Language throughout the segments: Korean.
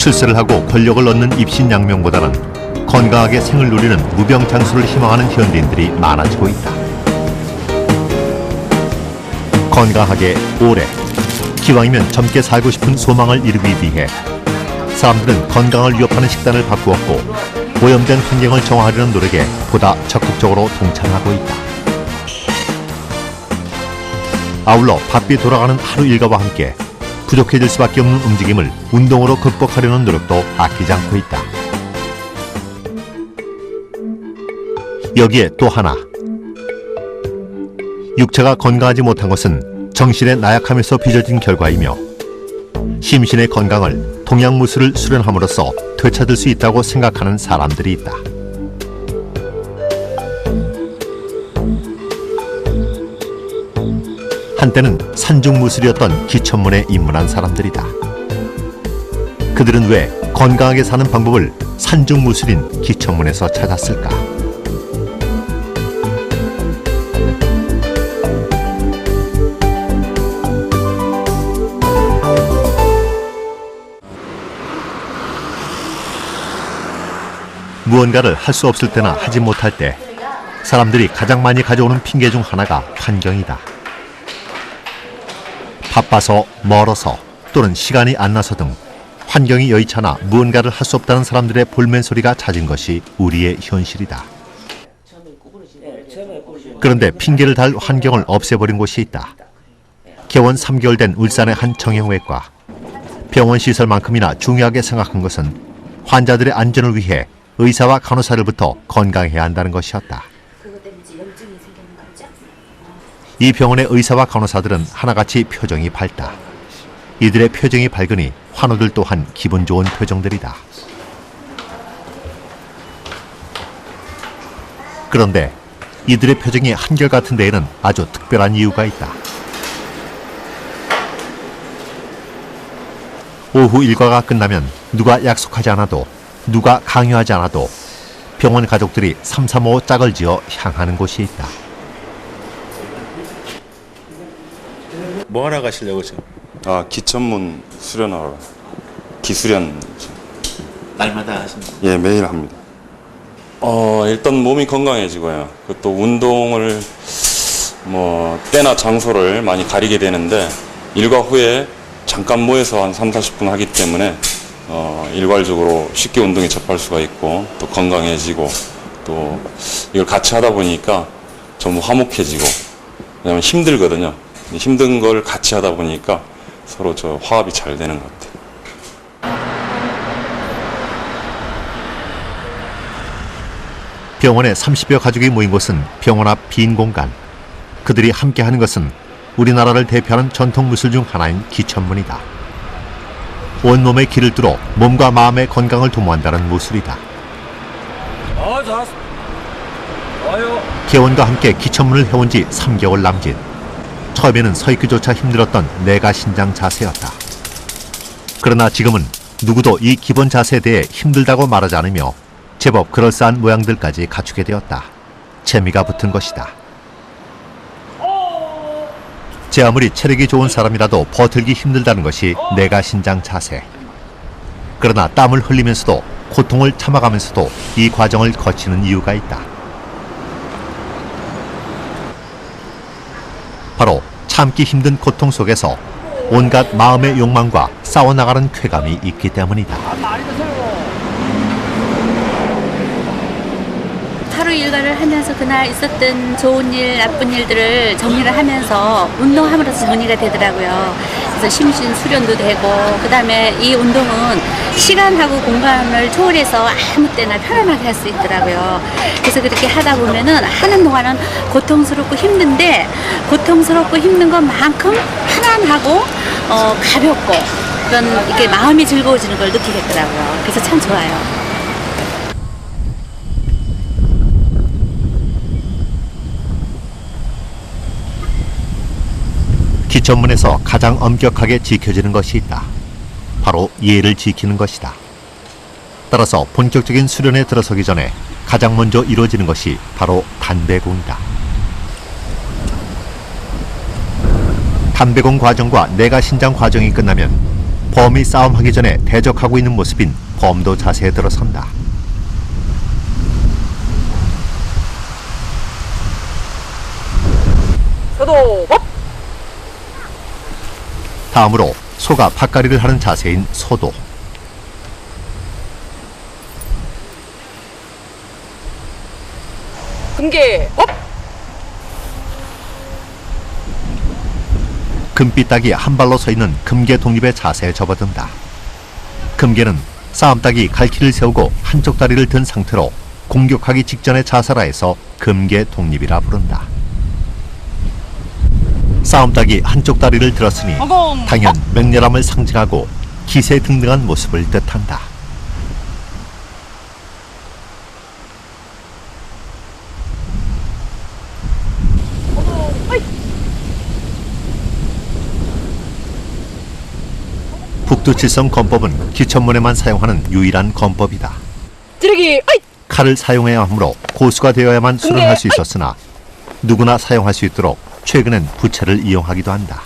출세를 하고 권력을 얻는 입신양명보다는 건강하게 생을 누리는 무병장수를 희망하는 현대인들이 많아지고 있다. 건강하게 오래, 기왕이면 젊게 살고 싶은 소망을 이루기 위해 사람들은 건강을 위협하는 식단을 바꾸었고 오염된 환경을 정화하려는 노력에 보다 적극적으로 동참하고 있다. 아울러 바삐 돌아가는 하루 일과와 함께 부족해질 수밖에 없는 움직임을 운동으로 극복하려는 노력도 아끼지 않고 있다. 여기에 또 하나, 육체가 건강하지 못한 것은 정신의 나약함에서 빚어진 결과이며 심신의 건강을 동양무술을 수련함으로써 되찾을 수 있다고 생각하는 사람들이 있다. 한때는 산중무술이었던 기천문에 입문한 사람들이다. 그들은 왜 건강하게 사는 방법을 산중무술인 기천문에서 찾았을까? 무언가를 할 수 없을 때나 하지 못할 때 사람들이 가장 많이 가져오는 핑계 중 하나가 환경이다. 바빠서, 멀어서, 또는 시간이 안 나서 등 환경이 여의치않아 무언가를 할 수 없다는 사람들의 볼멘 소리가 잦은 것이 우리의 현실이다. 그런데 핑계를 달 환경을 없애버린 곳이 있다. 개원 3개월 된 울산의 한 정형외과. 병원 시설만큼이나 중요하게 생각한 것은 환자들의 안전을 위해 의사와 간호사들부터 건강해야 한다는 것이었다. 이 병원의 의사와 간호사들은 하나같이 표정이 밝다. 이들의 표정이 밝으니 환우들 또한 기분 좋은 표정들이다. 그런데 이들의 표정이 한결같은 데에는 아주 특별한 이유가 있다. 오후 일과가 끝나면 누가 약속하지 않아도, 누가 강요하지 않아도 병원 가족들이 335 짝을 지어 향하는 곳이 있다. 뭐 하러 가시려고 지금? 기천문 수련하러. 기수련. 날마다 하십니까? 예, 매일 합니다. 일단 몸이 건강해지고요. 또 운동을 때나 장소를 많이 가리게 되는데 일과 후에 잠깐 모여서 한 3-40분 하기 때문에 일괄적으로 쉽게 운동에 접할 수가 있고 또 건강해지고 또 이걸 같이 하다 보니까 좀 화목해지고 왜냐면 힘들거든요. 힘든 걸 같이 하다 보니까 서로 화합이 잘 되는 것 같아요. 병원에 30여 가족이 모인 곳은 병원 앞 빈 공간. 그들이 함께하는 것은 우리나라를 대표하는 전통 무술 중 하나인 기천문이다. 온몸에 기를 뚫어 몸과 마음의 건강을 도모한다는 무술이다. 개원과 함께 기천문을 해온 지 3개월 남짓. 처음에는 서 있기조차 힘들었던 내가 신장 자세였다. 그러나 지금은 누구도 이 기본 자세에 대해 힘들다고 말하지 않으며 제법 그럴싸한 모양들까지 갖추게 되었다. 재미가 붙은 것이다. 제 아무리 체력이 좋은 사람이라도 버틸기 힘들다는 것이 내가 신장 자세. 그러나 땀을 흘리면서도 고통을 참아가면서도 이 과정을 거치는 이유가 있다. 바로 참기 힘든 고통 속에서 온갖 마음의 욕망과 싸워나가는 쾌감이 있기 때문이다. 하루 일과를 하면서 그날 있었던 좋은 일, 나쁜 일들을 정리를 하면서 운동함으로써 정리가 되더라고요. 그래서 심신 수련도 되고, 그 다음에 이 운동은 시간하고 공간을 초월해서 아무 때나 편안하게 할 수 있더라고요. 그래서 그렇게 하다 보면은 하는 동안은 고통스럽고 힘든데, 고통스럽고 힘든 것만큼 편안하고 가볍고 그런 이렇게 마음이 즐거워지는 걸 느끼겠더라고요. 그래서 참 좋아요. 기천문에서 가장 엄격하게 지켜지는 것이 있다. 바로 예를 지키는 것이다. 따라서 본격적인 수련에 들어서기 전에 가장 먼저 이루어지는 것이 바로 단배공이다. 단배공 과정과 내가 신장 과정이 끝나면 범이 싸움하기 전에 대적하고 있는 모습인 범도 자세에 들어선다. 서도 법! 다음으로 소가 밭갈이를 하는 자세인 소도. 금계 법! 금삐딱이 한 발로 서 있는 금계 독립의 자세에 접어든다. 금계는 싸움딱이 갈퀴를 세우고 한쪽 다리를 든 상태로 공격하기 직전의 자세라해서 금계 독립이라 부른다. 싸움딱이 한쪽 다리를 들었으니 당연 맹렬함을 상징하고 기세 등등한 모습을 뜻한다. 북두칠성 건법은 기천문에만 사용하는 유일한 건법이다. 찌르기 어이! 칼을 사용해야 하므로 고수가 되어야만 수련할 수 있었으나 누구나 사용할 수 있도록 최근엔 부채를 이용하기도 한다.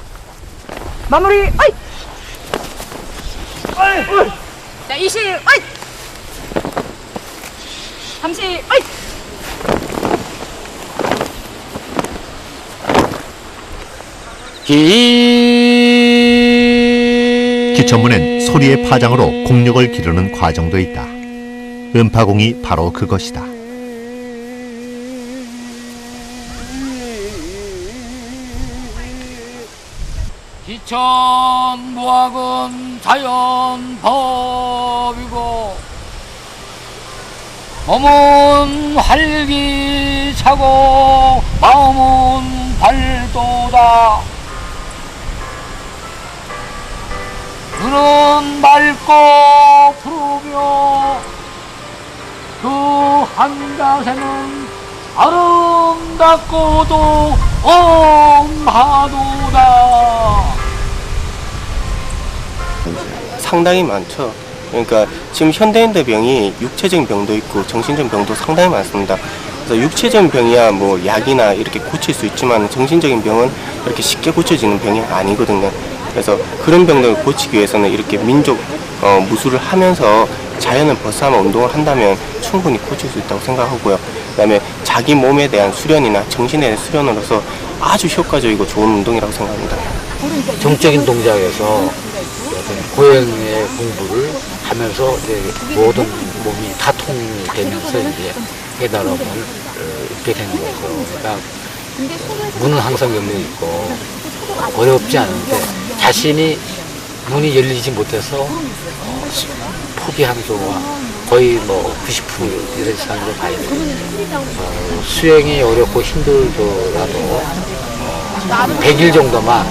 마무리 어이! 자 20 어이! 30 어이! 기천문엔 소리의 파장으로 공력을 기르는 과정도 있다. 음파공이 바로 그것이다. 기천무학은 자연법이고 몸은 활기차고 마음은 밝도다. 눈은 맑고 푸르며 그 한자세는 아름답고도 엄하도다. 상당히 많죠. 그러니까 지금 현대인들 병이 육체적인 병도 있고 정신적인 병도 상당히 많습니다. 그래서 육체적인 병이야 뭐 약이나 이렇게 고칠 수 있지만 정신적인 병은 이렇게 쉽게 고쳐지는 병이 아니거든요. 그래서 그런 병들을 고치기 위해서는 이렇게 민족 무술을 하면서 자연을 벗어나면 운동을 한다면 충분히 고칠 수 있다고 생각하고요. 그다음에 자기 몸에 대한 수련이나 정신에 대한 수련으로서 아주 효과적이고 좋은 운동이라고 생각합니다. 정적인 동작에서 어떤 고행의 공부를 하면서 이제 모든 몸이 다 통되면서 이제 깨달음을 얻게 되는 거죠. 그러니까 문은 항상 열려 있고 어렵지 않은데 자신이 문이 열리지 못해서 포기한 경우가 거의 뭐 90% 이런 상황으로 봐야 되거든요. 수행이 어렵고 힘들더라도 100일 정도만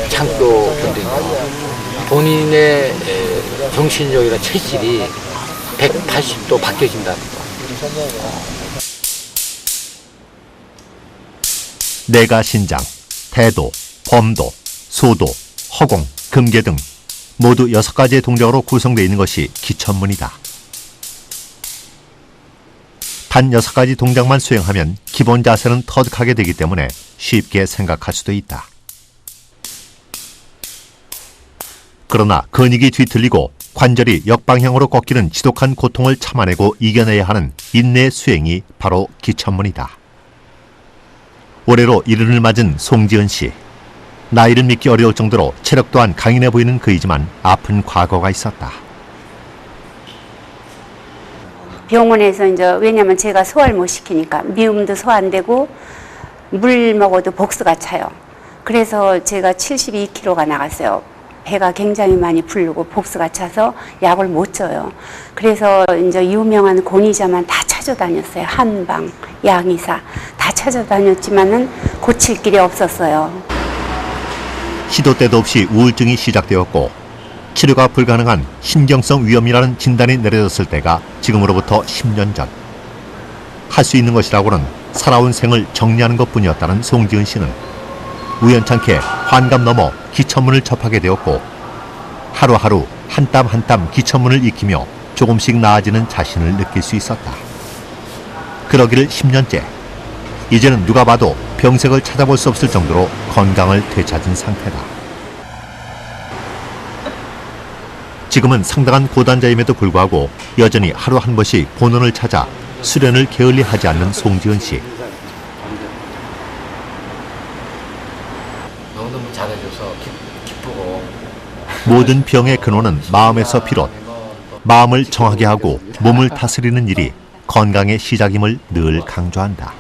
참고 견디면 본인의 정신력이나 체질이 180도 바뀌어진다는 거. 내가 신장, 태도, 범도, 소도, 허공, 금계 등 모두 6가지의 동작으로 구성되어 있는 것이 기천문이다. 단 6가지 동작만 수행하면 기본 자세는 터득하게 되기 때문에 쉽게 생각할 수도 있다. 그러나 근육이 뒤틀리고 관절이 역방향으로 꺾이는 지독한 고통을 참아내고 이겨내야 하는 인내의 수행이 바로 기천문이다. 올해로 70을 맞은 송지은 씨. 나이를 믿기 어려울 정도로 체력 또한 강인해 보이는 그이지만 아픈 과거가 있었다. 병원에서 이제 왜냐면 제가 소화를 못 시키니까 미음도 소화 안 되고 물 먹어도 복수가 차요. 그래서 제가 72kg가 나갔어요. 배가 굉장히 많이 부르고 복수가 차서 약을 못 줘요. 그래서 이제 유명한 권위자만 다 찾아다녔어요. 한방, 양의사 다 찾아다녔지만은 고칠 길이 없었어요. 시도 때도 없이 우울증이 시작되었고 치료가 불가능한 신경성 위염이라는 진단이 내려졌을 때가 지금으로부터 10년 전. 할 수 있는 것이라고는 살아온 생을 정리하는 것뿐이었다는 송지은 씨는 우연찮게 환갑 넘어 기천문을 접하게 되었고 하루하루 한 땀 한 땀 기천문을 익히며 조금씩 나아지는 자신을 느낄 수 있었다. 그러기를 10년째. 이제는 누가 봐도 병색을 찾아볼 수 없을 정도로 건강을 되찾은 상태다. 지금은 상당한 고단자임에도 불구하고 여전히 하루 한 번씩 본원을 찾아 수련을 게을리하지 않는 송지은 씨. 너무너무 잘해줘서 기쁘고. 모든 병의 근원은 마음에서 비롯. 마음을 정하게 하고 몸을 다스리는 일이 건강의 시작임을 늘 강조한다.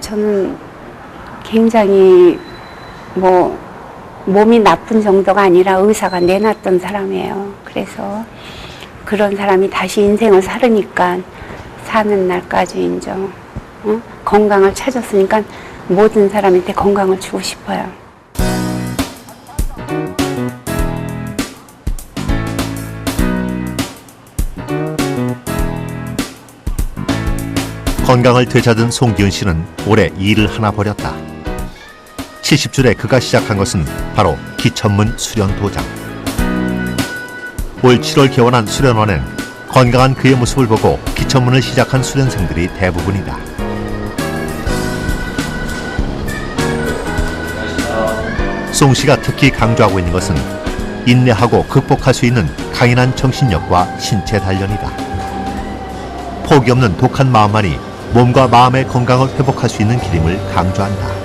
저는 굉장히 몸이 나쁜 정도가 아니라 의사가 내놨던 사람이에요. 그래서 그런 사람이 다시 인생을 살으니까 사는 날까지 이제 건강을 찾았으니까 모든 사람한테 건강을 주고 싶어요. 건강을 되찾은 송기은 씨는 올해 일을 하나 벌였다. 70줄에 그가 시작한 것은 바로 기천문 수련 도장. 올 7월 개원한 수련원엔 건강한 그의 모습을 보고 기천문을 시작한 수련생들이 대부분이다. 송 씨가 특히 강조하고 있는 것은 인내하고 극복할 수 있는 강인한 정신력과 신체 단련이다. 포기 없는 독한 마음만이 몸과 마음의 건강을 회복할 수 있는 길임을 강조한다.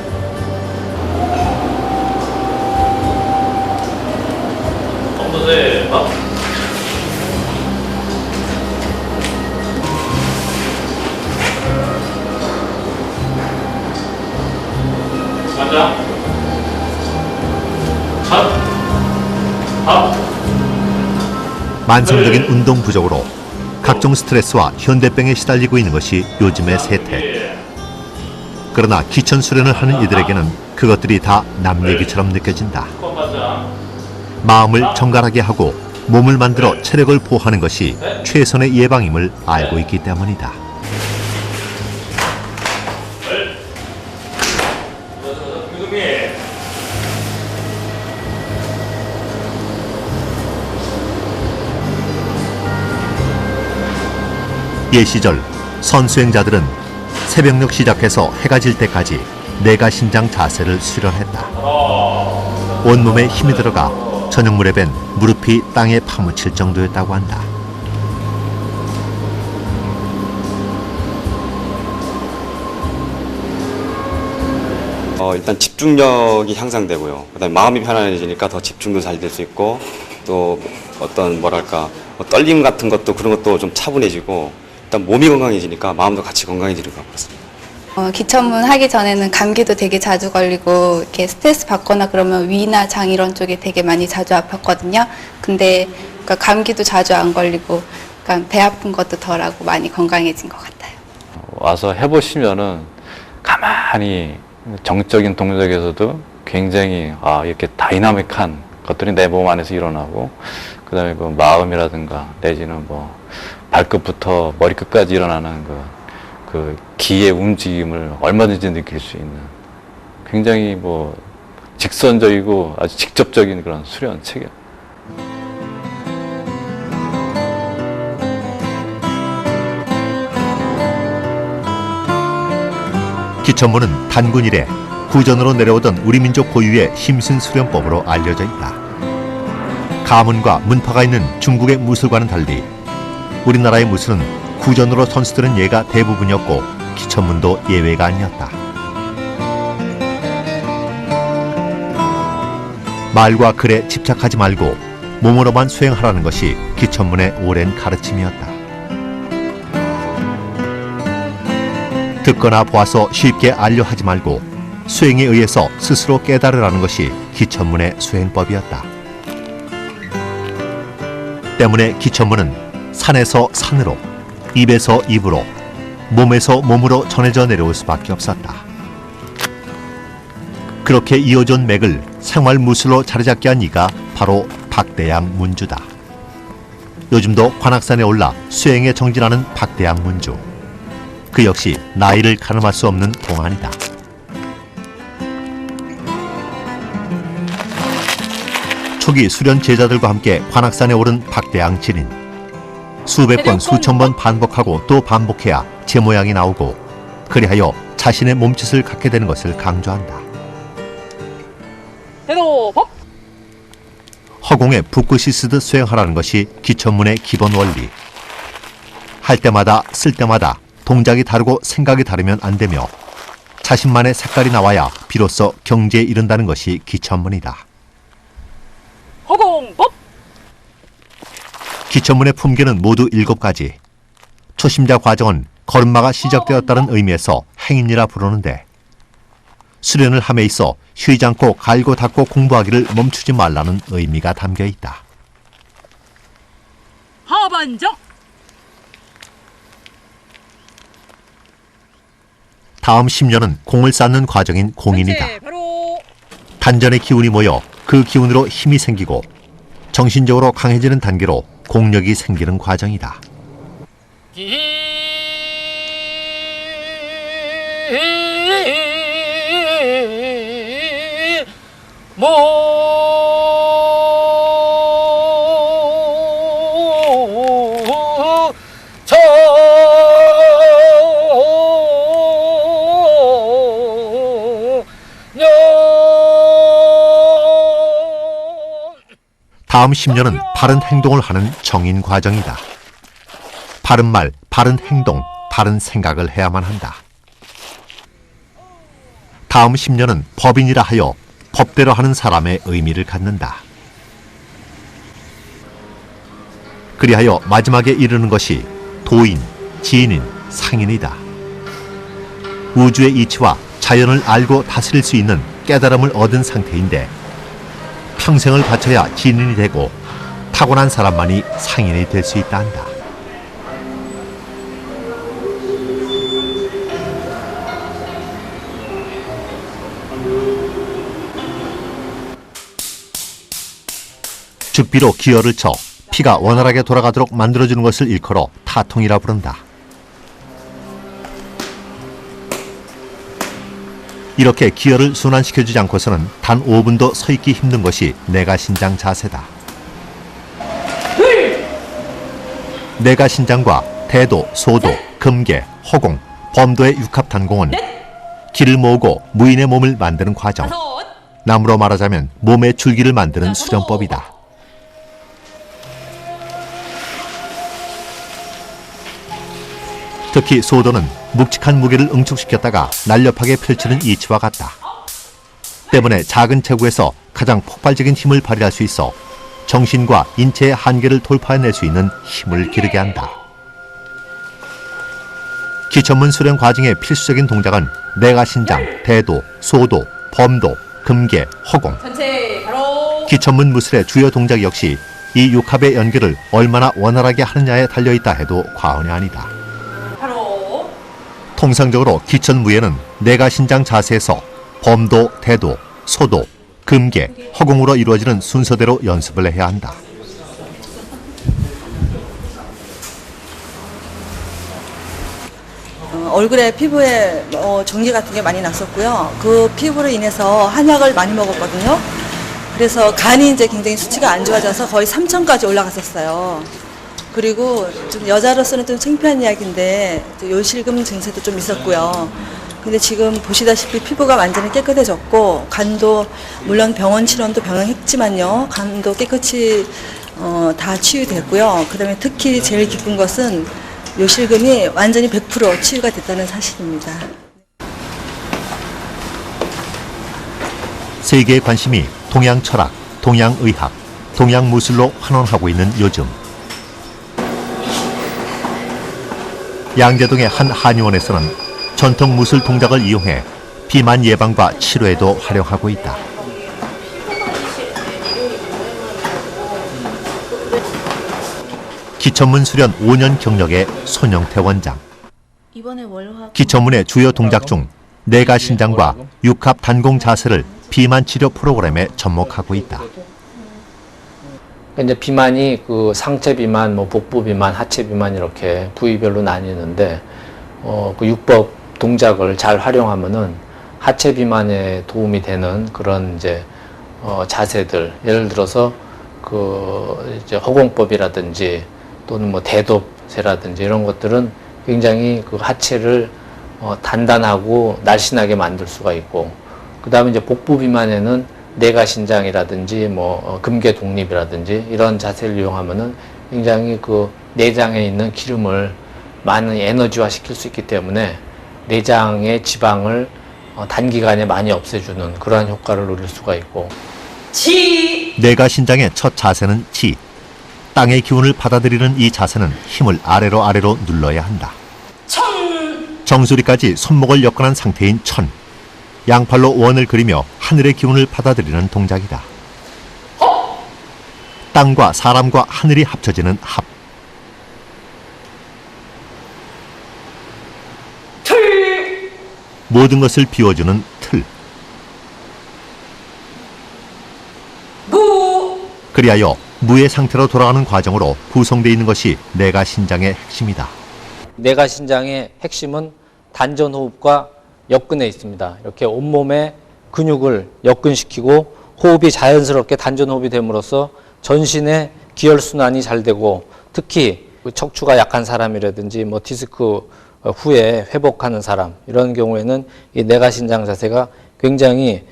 만성적인 운동 부족으로 각종 스트레스와 현대병에 시달리고 있는 것이 요즘의 세태. 그러나 기천 수련을 하는 이들에게는 그것들이 다 남 얘기처럼 느껴진다. 마음을 정갈하게 하고 몸을 만들어 체력을 보호하는 것이 최선의 예방임을 알고 있기 때문이다. 옛 시절 선수행자들은 새벽녘 시작해서 해가 질 때까지 내가신장 자세를 수련했다. 온몸에 힘이 들어가 저녁물에 밴 무릎이 땅에 파묻힐 정도였다고 한다. 일단 집중력이 향상되고요. 그다음에 마음이 편안해지니까 더 집중도 잘 될 수 있고 또 어떤 떨림 같은 것도 그런 것도 좀 차분해지고 일단 몸이 건강해지니까 마음도 같이 건강해지는 것 같습니다. 기천문 하기 전에는 감기도 되게 자주 걸리고 이렇게 스트레스 받거나 그러면 위나 장 이런 쪽에 되게 많이 자주 아팠거든요. 근데 그러니까 감기도 자주 안 걸리고 그러니까 배 아픈 것도 덜하고 많이 건강해진 것 같아요. 와서 해보시면은 가만히 정적인 동작에서도 굉장히 이렇게 다이나믹한 것들이 내 몸 안에서 일어나고 그다음에 그 마음이라든가 내지는 발끝부터 머리끝까지 일어나는 그 기의 움직임을 얼마든지 느낄 수 있는 굉장히 직선적이고 아주 직접적인 그런 수련 체계. 기천문은 단군 이래 구전으로 내려오던 우리 민족 고유의 힘쓴 수련법으로 알려져 있다. 가문과 문파가 있는 중국의 무술과는 달리 우리나라의 무술은 구전으로 선수들은 예가 대부분이었고 기천문도 예외가 아니었다. 말과 글에 집착하지 말고 몸으로만 수행하라는 것이 기천문의 오랜 가르침이었다. 듣거나 보아서 쉽게 알려하지 말고 수행에 의해서 스스로 깨달으라는 것이 기천문의 수행법이었다. 때문에 기천문은 산에서 산으로, 입에서 입으로, 몸에서 몸으로 전해져 내려올 수밖에 없었다. 그렇게 이어진 맥을 생활무술로 자리잡게 한 이가 바로 박대양 문주다. 요즘도 관악산에 올라 수행에 정진하는 박대양 문주. 그 역시 나이를 가늠할 수 없는 동안이다. 초기 수련 제자들과 함께 관악산에 오른 박대양 진인. 수백 번, 수천 번 반복하고 또 반복해야 제 모양이 나오고 그리하여 자신의 몸짓을 갖게 되는 것을 강조한다. 대도 법! 허공에 붓글씨 쓰듯 수행하라는 것이 기천문의 기본 원리. 할 때마다 쓸 때마다 동작이 다르고 생각이 다르면 안 되며 자신만의 색깔이 나와야 비로소 경지에 이른다는 것이 기천문이다. 허공법. 기천문의 품계는 모두 7가지. 초심자 과정은 걸음마가 시작되었다는 의미에서 행인이라 부르는데 수련을 함에 있어 쉬지 않고 갈고 닦고 공부하기를 멈추지 말라는 의미가 담겨 있다. 하반정. 다음 10년은 공을 쌓는 과정인 공인이다. 전체 바로. 단전의 기운이 모여 그 기운으로 힘이 생기고 정신적으로 강해지는 단계로 공력이 생기는 과정이다. 다음 10년은 바른 행동을 하는 정인 과정이다. 바른 말, 바른 행동, 바른 생각을 해야만 한다. 다음 10년은 법인이라 하여 법대로 하는 사람의 의미를 갖는다. 그리하여 마지막에 이르는 것이 도인, 지인인, 상인이다. 우주의 이치와 자연을 알고 다스릴 수 있는 깨달음을 얻은 상태인데 평생을 바쳐야 지인이 되고 타고난 사람만이 상인이 될 수 있다 한다. 죽비로 기혈을 쳐 피가 원활하게 돌아가도록 만들어주는 것을 일컬어 타통이라 부른다. 이렇게 기혈을 순환시켜주지 않고서는 단 5분도 서 있기 힘든 것이 내가신장 자세다. 내가신장과 대도, 소도, 금계, 허공, 범도의 육합단공은 기를 모으고 무인의 몸을 만드는 과정, 나무로 말하자면 몸의 줄기를 만드는 수련법이다. 특히 소도는 묵직한 무게를 응축시켰다가 날렵하게 펼치는 이치와 같다. 때문에 작은 체구에서 가장 폭발적인 힘을 발휘할 수 있어 정신과 인체의 한계를 돌파해낼 수 있는 힘을 기르게 한다. 기천문 수련 과정의 필수적인 동작은 내가신장, 대도, 소도, 범도, 금계, 허공. 전체 바로. 기천문 무술의 주요 동작 역시 이 육합의 연결을 얼마나 원활하게 하느냐에 달려있다 해도 과언이 아니다. 바로. 통상적으로 기천무예는 내가신장 자세에서 범도, 대도, 소도, 금계, 허공으로 이루어지는 순서대로 연습을 해야 한다. 얼굴에 피부에 종기 같은 게 많이 났었고요. 그 피부로 인해서 한약을 많이 먹었거든요. 그래서 간이 이제 굉장히 수치가 안 좋아져서 거의 3천까지 올라갔었어요. 그리고 좀 여자로서는 좀 창피한 이야기인데 요실금 증세도 좀 있었고요. 근데 지금 보시다시피 피부가 완전히 깨끗해졌고 간도 물론 병원 치료도 병행했지만요. 간도 깨끗이 다 치유됐고요. 그다음에 특히 제일 기쁜 것은 요실금이 완전히 100% 치유가 됐다는 사실입니다. 세계의 관심이 동양 철학, 동양 의학, 동양 무술로 환원하고 있는 요즘 양재동의 한 한의원에서는 전통 무술 동작을 이용해 비만 예방과 치료에도 활용하고 있다. 기천문 수련 5년 경력의 손영태 원장. 기천문의 주요 동작 중 내가신장과 육합 단공 자세를 비만 치료 프로그램에 접목하고 있다. 이제 비만이 그 상체 비만, 복부 비만, 하체 비만 이렇게 부위별로 나뉘는데 그 육법 동작을 잘 활용하면은 하체 비만에 도움이 되는 그런 이제 자세들, 예를 들어서 그 이제 허공법이라든지 또는 대도세라든지 이런 것들은 굉장히 그 하체를 단단하고 날씬하게 만들 수가 있고, 그 다음에 이제 복부 비만에는 내가신장이라든지 금계 독립이라든지 이런 자세를 이용하면은 굉장히 그 내장에 있는 기름을 많이 에너지화 시킬 수 있기 때문에 내장의 지방을 단기간에 많이 없애주는 그러한 효과를 누릴 수가 있고. 내가신장의 첫 자세는 지. 땅의 기운을 받아들이는 이 자세는 힘을 아래로 눌러야 한다. 정수리까지 손목을 엮어난 상태인 천. 양팔로 원을 그리며 하늘의 기운을 받아들이는 동작이다. 땅과 사람과 하늘이 합쳐지는 합. 모든 것을 비워주는 틀. 그리하여 무의 상태로 돌아가는 과정으로 구성되어 있는 것이 내가신장의 핵심이다. 내가신장의 핵심은 단전호흡과 역근에 있습니다. 이렇게 온몸의 근육을 역근시키고 호흡이 자연스럽게 단전호흡이 됨으로써 전신의 기혈순환이 잘 되고, 특히 척추가 약한 사람이라든지 디스크 후에 회복하는 사람, 이런 경우에는 이 내가신장 자세가 굉장히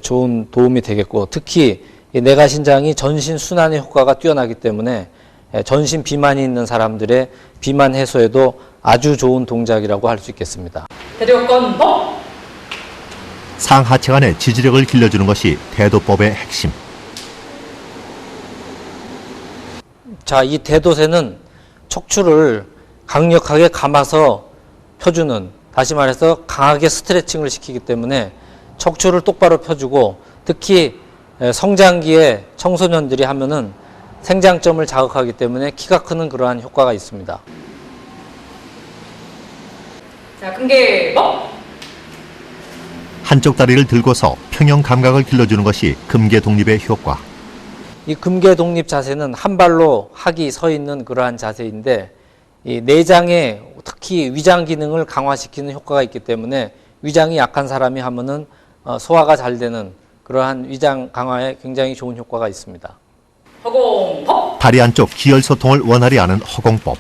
좋은 도움이 되겠고, 특히 이 내가신장이 전신 순환의 효과가 뛰어나기 때문에 전신 비만이 있는 사람들의 비만 해소에도 아주 좋은 동작이라고 할 수 있겠습니다. 상하체 간의 지지력을 길러주는 것이 대도법의 핵심. 자, 이 대도세는 척추를 강력하게 감아서 펴주는, 다시 말해서 강하게 스트레칭을 시키기 때문에 척추를 똑바로 펴주고, 특히 성장기에 청소년들이 하면은 생장점을 자극하기 때문에 키가 크는 그러한 효과가 있습니다. 자, 금계법. 한쪽 다리를 들고서 평형 감각을 길러주는 것이 금계 독립의 효과. 이 금계 독립 자세는 한 발로 학이 서 있는 그러한 자세인데, 이 내장에 특히 위장 기능을 강화시키는 효과가 있기 때문에 위장이 약한 사람이 하면은 소화가 잘 되는 그러한 위장 강화에 굉장히 좋은 효과가 있습니다. 허공법. 다리 안쪽 기혈소통을 원활히 하는 허공법.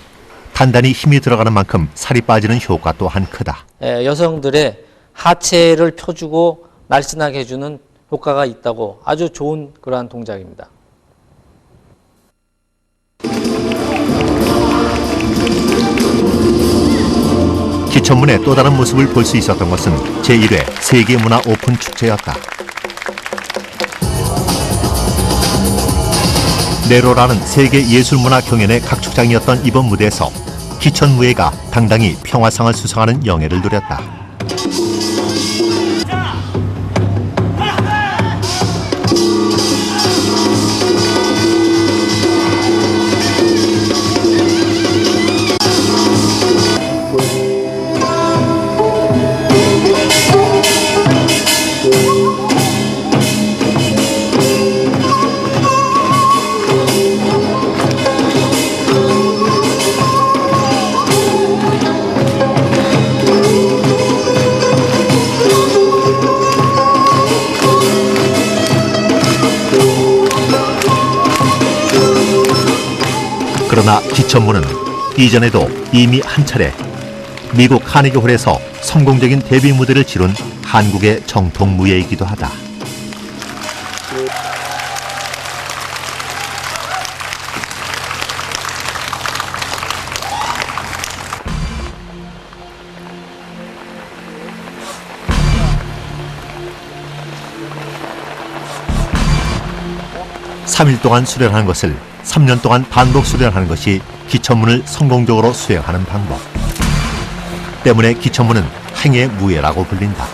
단단히 힘이 들어가는 만큼 살이 빠지는 효과 또한 크다. 여성들의 하체를 펴주고 날씬하게 해주는 효과가 있다고, 아주 좋은 그러한 동작입니다. 기천문의 또 다른 모습을 볼 수 있었던 것은 제1회 세계문화 오픈 축제였다. 네로라는 세계 예술문화 경연의 각축장이었던 이번 무대에서 기천무예가 당당히 평화상을 수상하는 영예를 누렸다. 그러나 기천무는 이전에도 이미 한 차례 미국 카네기홀에서 성공적인 데뷔 무대를 치룬 한국의 정통 무예이기도 하다. (3일) 동안 수련하는 것을 3년 동안 반복 수련하는 것이 기천문을 성공적으로 수행하는 방법. 때문에 기천문은 행의 무예라고 불린다.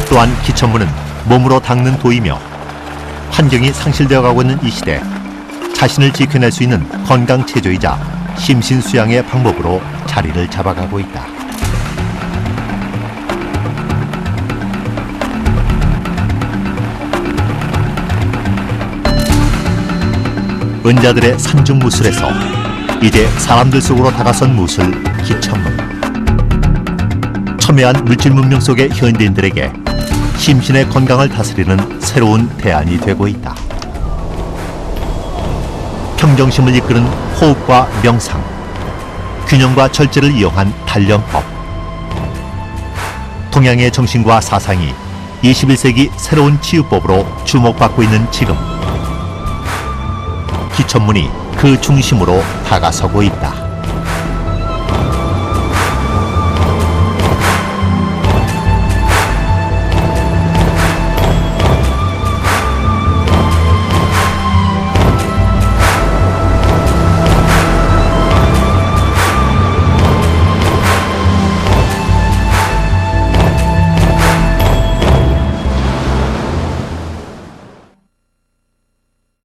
또한 기천문은 몸으로 닦는 도이며 환경이 상실되어 가고 있는 이 시대 자신을 지켜낼 수 있는 건강 체조이자 심신수양의 방법으로 자리를 잡아가고 있다. 은자들의 산중 무술에서 이제 사람들 속으로 다가선 무술 기천문. 첨예한 물질 문명 속의 현대인들에게 심신의 건강을 다스리는 새로운 대안이 되고 있다. 평정심을 이끄는 호흡과 명상, 균형과 절제를 이용한 단련법. 동양의 정신과 사상이 21세기 새로운 치유법으로 주목받고 있는 지금, 기천문이 그 중심으로 다가서고 있다.